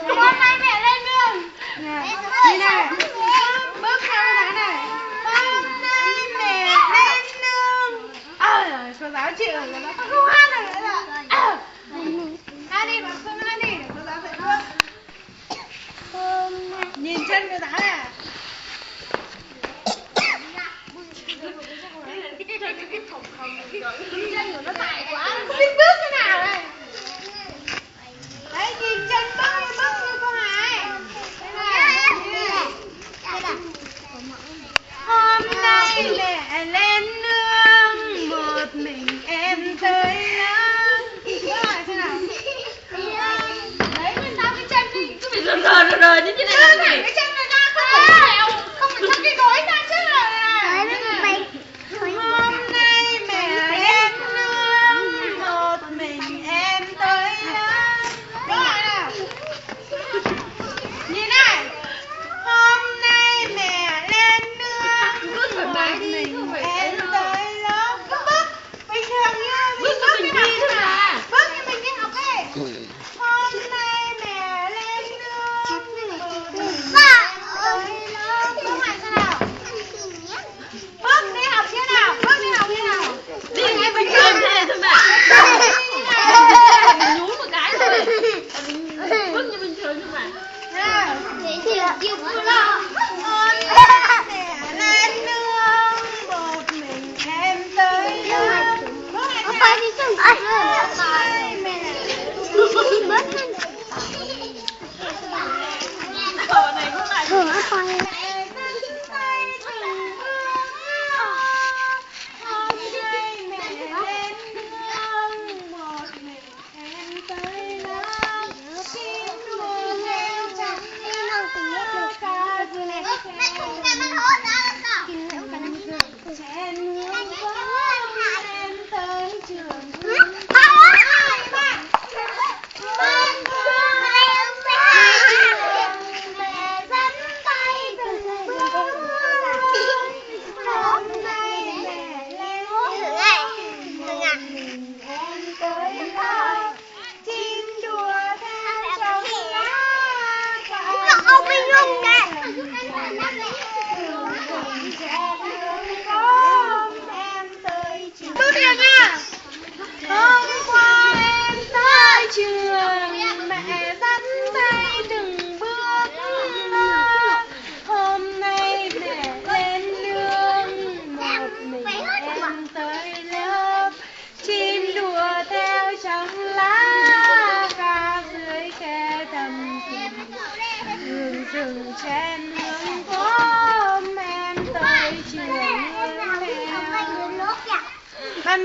Hôm nay mẹ lên nương. Đi này. Bước theo tháng này. Hôm nay mẹ lên nương. Cô giáo chịu rồi, nó không hát được nữa rồi. Hát đi, bạn Xuân hát đi, để cô giáo dạy bước. Nhìn chân cô giáo này. Chân của nó dài quá, không biết bước thế nào này. Đấy, nhìn chân bước như cô Hải. Hôm nay mẹ lên nương, một mình em tới lớp. Bước lại xem nào. Đấy, mình sao cái chân đi. Cứ bị rờ như thế này. Thẳng cái chân này ra, không phải dẻo. Không phải thắt cái gối ra chứ này. Hôm nay mẹ lên nương, một mình em tới lớp. Bước lại nào. Nhìn này. Hôm nay mẹ lên nương, một mình em tới lớp. Cứ bước bình thường như mình bước như nào thế nào. Bước như mình đi học ấy. Hôm nay mẹ lên nương, một mình em tới lớp. Bước lại xem nào. Bước đi học như nào. Bước đi học như nào. Đi như bình thường thế này thôi mà. Mình nhún một cái thôi. Bước như bình thường thôi mà. Hôm nay mẹ lên nương, một mình em tới lớp. Bước lại xem nào. Hôm nay mẹ Cậu này bước lại. Hôm qua em tới trường, mẹ dắt tay từng bước. Hôm nay mẹ lên nương, một mình em tới lớp. Chim đùa theo trong lá, ca dưới khe thầm thầm. Hương rừng chen hương phố, em tới trường hương theo. Bạn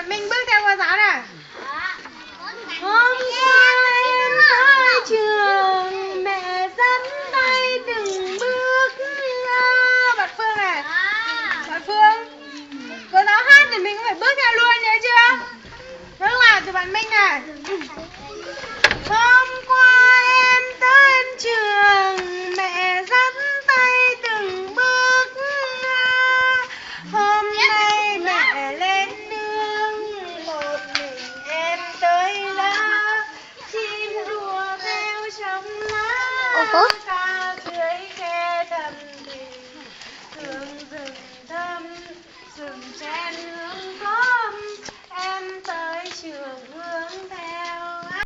Minh bước theo cô giáo nào. Hôm qua em tới trường, mẹ dắt tay từng bước. Bạn Phương này. Bạn Phương. Cô giáo hát thì mình cũng phải bước theo luôn, nhớ chưa? Bước lại từ bạn Minh này. Hôm qua em tới trường, mẹ dắt tay từng bước. Hôm nay mẹ lên nương, một mình em tới lớp. Chim đùa theo trong lá.